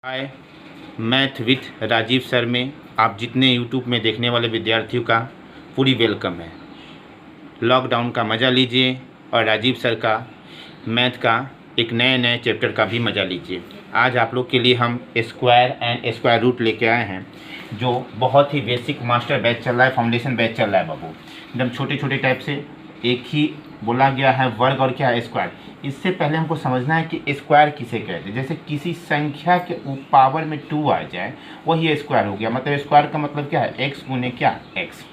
Hi, math with Rajeev sir में आप जितने यूट्यूब में देखने वाले विद्यार्थियों का पूरी वेलकम है। लॉकडाउन का मज़ा लीजिए और राजीव सर का मैथ का एक नए नए चैप्टर का भी मज़ा लीजिए। आज आप लोग के लिए हम स्क्वायर एंड स्क्वायर रूट लेके आए हैं, जो बहुत ही बेसिक मास्टर बैच चल रहा है, फाउंडेशन बैच चल रहा है बाबू। एकदम छोटे छोटे टाइप से एक ही बोला गया है वर्ग और क्या है स्क्वायर। इससे पहले हमको समझना है कि स्क्वायर किसे कहते हैं। जैसे किसी संख्या के पावर में 2 आ जाए वही स्क्वायर हो गया। मतलब स्क्वायर का मतलब क्या है, x गुने क्या, x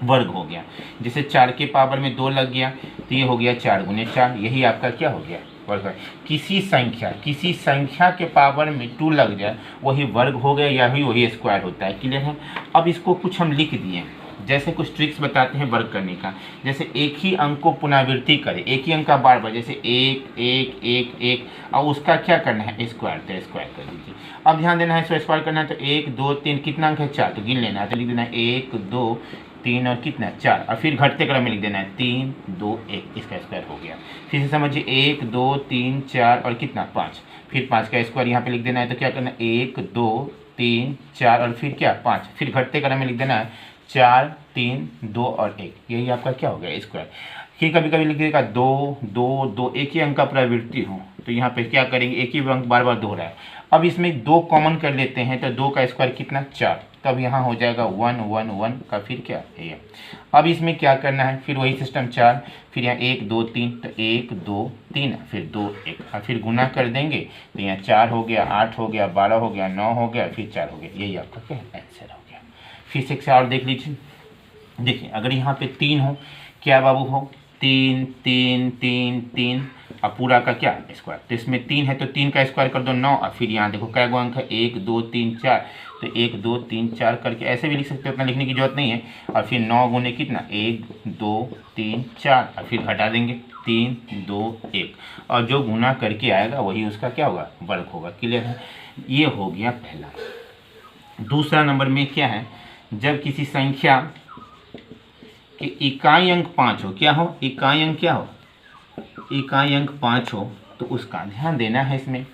वर्ग हो गया। जैसे 4 के पावर में 2 लग गया तो ये हो गया 4 गुने 4, यही आपका क्या हो गया, वर्ग है। किसी संख्या के पावर में 2 लग जाए वही वर्ग हो गया, या वही स्क्वायर होता है। क्लियर है। अब इसको कुछ हम लिख दिए, जैसे कुछ ट्रिक्स बताते हैं वर्ग करने का। जैसे एक ही अंक को पुनरावृत्ति करें, एक ही अंक का बार बार, जैसे 1 1 1 1, और उसका क्या करना है, स्क्वायर, तो स्क्वायर कर दीजिए। अब ध्यान देना है, स्क्वायर करना है तो 1 2 3, कितना अंक है 4, तो गिन लेना है। तो लिख देना है 1 2 3 और कितना 4, और फिर घटते क्रम में लिख देना है 3 2 1, इसका स्क्वायर हो गया। फिर से समझिए 1 2 3 4 और कितना 5, फिर 5 का स्क्वायर यहाँ पे लिख देना है। तो क्या करना है 1 2 3 4 और फिर क्या 5, फिर घटते क्रम में लिख देना है 4 3 2 और 1, यही आपका क्या हो गया स्क्वायर। फिर कभी कभी लिख देगा 2 2 2, एक ही अंक का पुनरावृत्ति हो तो यहाँ पे क्या करेंगे, एक ही अंक बार बार दोहरा है। अब इसमें 2 कॉमन कर लेते हैं तो 2 का स्क्वायर कितना 4, तब यहाँ हो जाएगा 1 1 1 का फिर क्या है। अब इसमें क्या करना है, फिर वही सिस्टम 4, फिर यहाँ 1 2 3, तो 1 2 3 फिर 2 1, और फिर गुना कर देंगे तो यहाँ 4 हो गया, 8 हो गया, 12 हो गया, 9 हो गया, फिर 4 हो गया, यही आपका क्या है आंसर हो गया। फिर से एक और देख लीजिए। देखिए अगर यहाँ पे 3 हो, क्या बाबू हो 3 3 3 3, और पूरा का क्या स्क्वायर, तो इसमें 3 है तो 3 का स्क्वायर कर दो 9, और फिर यहाँ देखो क्या गो अंक है 1 2 3 4, तो 1 2 3 4 करके ऐसे भी लिख सकते हो, उतना लिखने की जरूरत नहीं है। और फिर 9 गुने कितना 1 2 3 4, और फिर घटा देंगे 3 2 1, और जो गुना करके आएगा वही उसका क्या होगा, वर्ग होगा। क्लियर है। ये हो गया पहला। दूसरा नंबर में क्या है, जब किसी संख्या कि इकाई अंक 5 हो, क्या हो इकाई अंक, क्या हो इकाई अंक 5 हो, तो उसका ध्यान देना है इसमें।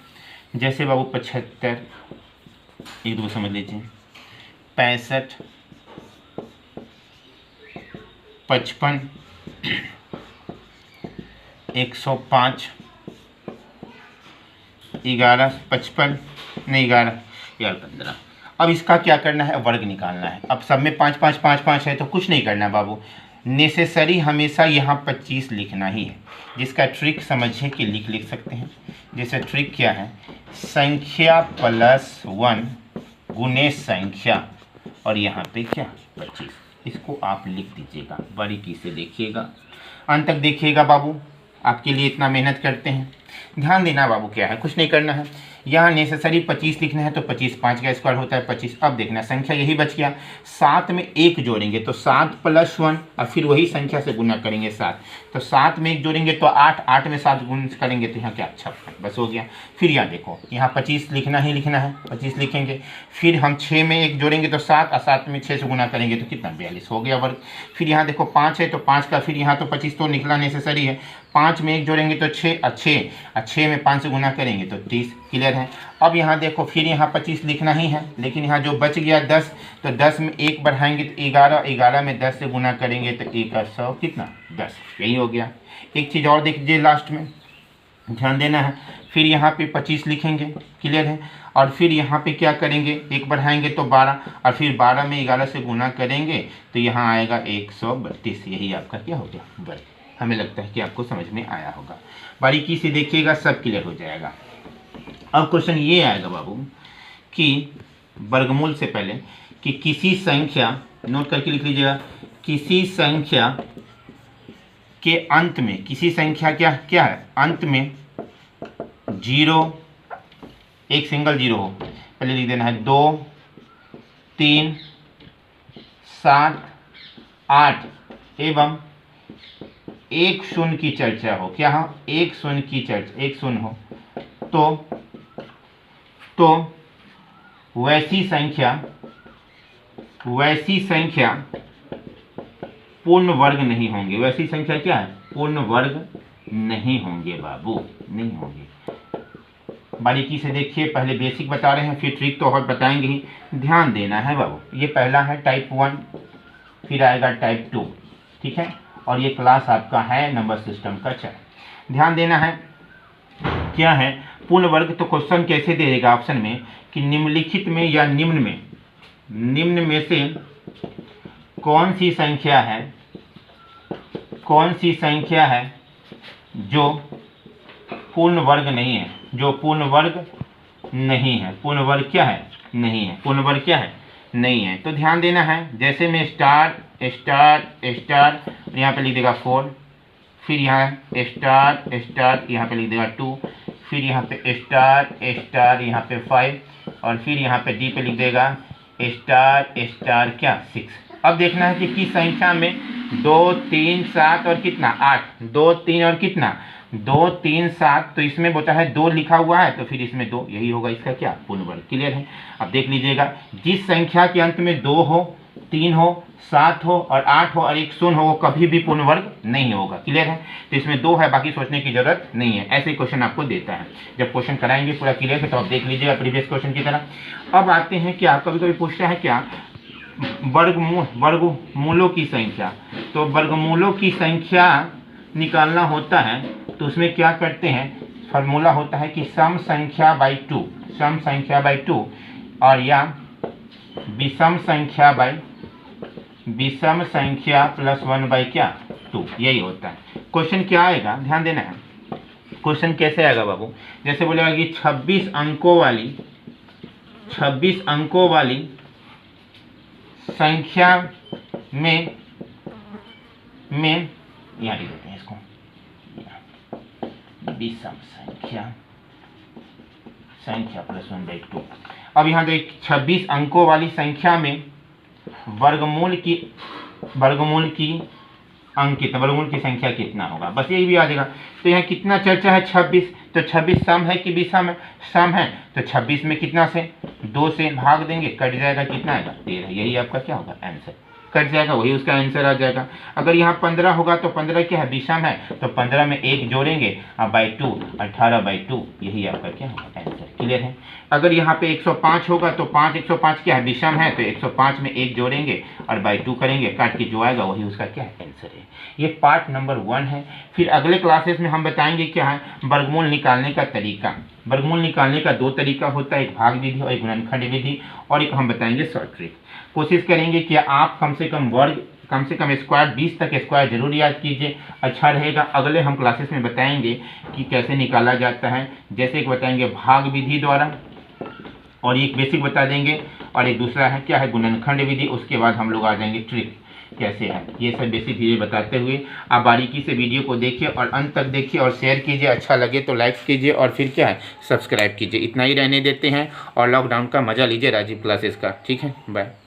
जैसे बाबू 75, एक दो समझ लीजिए, 65 55 105 11 55 नहीं 11 15। अब इसका क्या करना है, वर्ग निकालना है। अब सब में 5 5 5 5 है तो कुछ नहीं करना बाबू, नेसेसरी हमेशा यहाँ 25 लिखना ही है। जिसका ट्रिक समझिए कि लिख सकते हैं। जैसे ट्रिक क्या है, संख्या प्लस 1 गुने संख्या, और यहाँ पे क्या 25, इसको आप लिख दीजिएगा, बारीकी से देखिएगा, अंत तक देखिएगा बाबू, आपके लिए इतना मेहनत करते हैं। ध्यान देना बाबू, क्या है कुछ नहीं करना है, यहाँ नेसेसरी 25 लिखना है तो 25, 5 का स्क्वायर होता है 25। अब देखना संख्या यही बच गया, 7 में 1 जोड़ेंगे तो 7 प्लस 1, और फिर वही संख्या से गुना करेंगे 7, तो 7 में 1 जोड़ेंगे तो 8, 8 में 7 गुण करेंगे तो यहाँ क्या 56, बस हो गया। फिर यहाँ देखो यहाँ 25 लिखना ही लिखना है, 25 लिखेंगे। फिर हम 6 में 1 जोड़ेंगे तो 7, और 7 में 6 से गुना करेंगे तो कितना 42, हो गया वर्ग। फिर यहाँ देखो 5 है तो 5 का फिर यहाँ तो 25 तो निकला नेसेसरी है, 5 में 1 जोड़ेंगे तो 6, और 6 में 5 से गुना करेंगे तो 30। क्लियर है। अब यहाँ देखो फिर यहाँ 25 लिखना ही है, लेकिन यहाँ जो बच गया 10, तो 10 में 1 बढ़ाएंगे तो 11, 11 में 10 से गुना करेंगे तो 1 और 100 कितना 10, यही हो गया। एक चीज़ और देख लीजिए लास्ट में, ध्यान देना है। फिर यहाँ पे 25 लिखेंगे, क्लियर है, और फिर यहाँ पे क्या करेंगे 1 बढ़ाएंगे तो 12, और फिर 12 में 11 से गुना करेंगे तो यहाँ आएगा 132, यही आपका क्या हो गया वर्ग। हमें लगता है कि आपको समझ में आया होगा, बारीकी से देखिएगा सब क्लियर हो जाएगा। अब क्वेश्चन ये आएगा बाबू कि वर्गमूल से पहले कि किसी संख्या, नोट करके लिख लीजिएगा, किसी संख्या के अंत में, किसी संख्या क्या है अंत में 0, एक सिंगल 0 हो, पहले लिख देना है 2 3 7 8 एवं 1 शून्य की चर्चा हो, क्या हो 1 शून्य की चर्चा, 1 शून्य हो, तो वैसी संख्या पूर्ण वर्ग नहीं होंगे। वैसी संख्या क्या है, पूर्ण वर्ग नहीं होंगे बाबू, नहीं होंगे। बारीकी से देखिए, पहले बेसिक बता रहे हैं, फिर ट्रिक तो और बताएंगे ही, ध्यान देना है बाबू। ये पहला है टाइप 1, फिर आएगा टाइप 2, ठीक है, और ये क्लास आपका है नंबर सिस्टम का 4। ध्यान देना है क्या है पूर्ण वर्ग। तो क्वेश्चन कैसे दे देगा ऑप्शन में कि निम्नलिखित में या निम्न में से कौन सी संख्या है जो पूर्ण वर्ग नहीं है, जो पूर्ण वर्ग नहीं है। पूर्ण वर्ग क्या है? नहीं है। पूर्ण वर्ग क्या है? नहीं है। तो ध्यान देना है, जैसे मैं स्टार यहाँ पे लिख देगा 4, फिर यहाँ स्टार यहाँ पे लिख देगा 2, फिर यहाँ पे स्टार यहाँ पे 5, और फिर यहाँ पे डी पे लिख देगा स्टार क्या 6। अब देखना है कि किस संख्या में 2 3 7 और कितना 8, 2 3 और कितना 2 3 7, तो इसमें बोलता है 2 लिखा हुआ है, तो फिर इसमें 2, यही होगा इसका क्या पूर्ण वर्ग। क्लियर है? अब देख लीजिएगा, जिस संख्या के अंत में 2 हो, 3 हो, 7 हो और 8 हो और एक 0 हो, वो कभी भी पूर्ण वर्ग नहीं होगा। क्लियर है? तो इसमें 2 है, बाकी सोचने की जरूरत नहीं है। ऐसे क्वेश्चन आपको देता है, जब क्वेश्चन कराएंगे पूरा क्लियर है, तो आप देख लीजिएगा प्रीवियस क्वेश्चन की तरह। अब आते हैं क्या, कभी कभी पूछता है क्या वर्गमूलों की संख्या। तो वर्गमूलों की संख्या निकालना होता है, तो उसमें क्या करते हैं, फार्मूला होता है कि सम संख्या बाई 2, और या विषम संख्या प्लस 1 बाई क्या 2, यही होता है। क्वेश्चन क्या आएगा, ध्यान देना है। क्वेश्चन कैसे आएगा बाबू, जैसे बोलेगा कि 26 अंकों वाली संख्या में यहाँ लिख देते हैं इसको, विषम संख्या प्लस 1 बाई 2। अब यहाँ देख 26 अंकों वाली संख्या में वर्गमूल की संख्या कितना होगा, बस यही भी आ जाएगा। तो यहाँ कितना चर्चा है 26, तो 26 सम है कि विषम है? सम है, तो 26 में कितना से 2 से भाग देंगे, कट जाएगा, कितना आएगा 13, यही आपका क्या होगा आंसर, कट जाएगा, वही उसका आंसर आ जाएगा। अगर यहाँ 15 होगा तो 15 क्या है विषम है, तो 15 में 1 जोड़ेंगे और बाई 2 18 बाई 2, यही आपका क्या होगा आंसर। क्लियर है? अगर यहाँ पे 105 होगा तो 105 क्या है विषम है, तो 105 में 1 जोड़ेंगे और बाई 2 करेंगे, काट के जो आएगा वही उसका क्या है आंसर है। ये पार्ट नंबर 1 है। फिर अगले क्लासेस में हम बताएंगे क्या है वर्गमूल निकालने का तरीका। वर्गमूल निकालने का 2 तरीका होता है, एक भाग विधि और एक गुणनखंड विधि, और एक हम बताएंगे शॉर्ट ट्रिक। कोशिश करेंगे कि आप कम से कम स्क्वायर 20 तक स्क्वायर जरूर याद कीजिए, अच्छा रहेगा। अगले हम क्लासेस में बताएंगे कि कैसे निकाला जाता है, जैसे एक बताएंगे भाग विधि द्वारा, और एक बेसिक बता देंगे, और एक दूसरा है क्या है गुणनखंड विधि। उसके बाद हम लोग आ जाएंगे ट्रिक कैसे है, ये सब बेसिक चीज़ें बताते हुए आप बारीकी से वीडियो को देखिए और अंत तक देखिए और शेयर कीजिए, अच्छा लगे तो लाइक कीजिए और फिर क्या है सब्सक्राइब कीजिए। इतना ही रहने देते हैं और लॉकडाउन का मज़ा लीजिए राजीव क्लासेस का। ठीक है, बाय।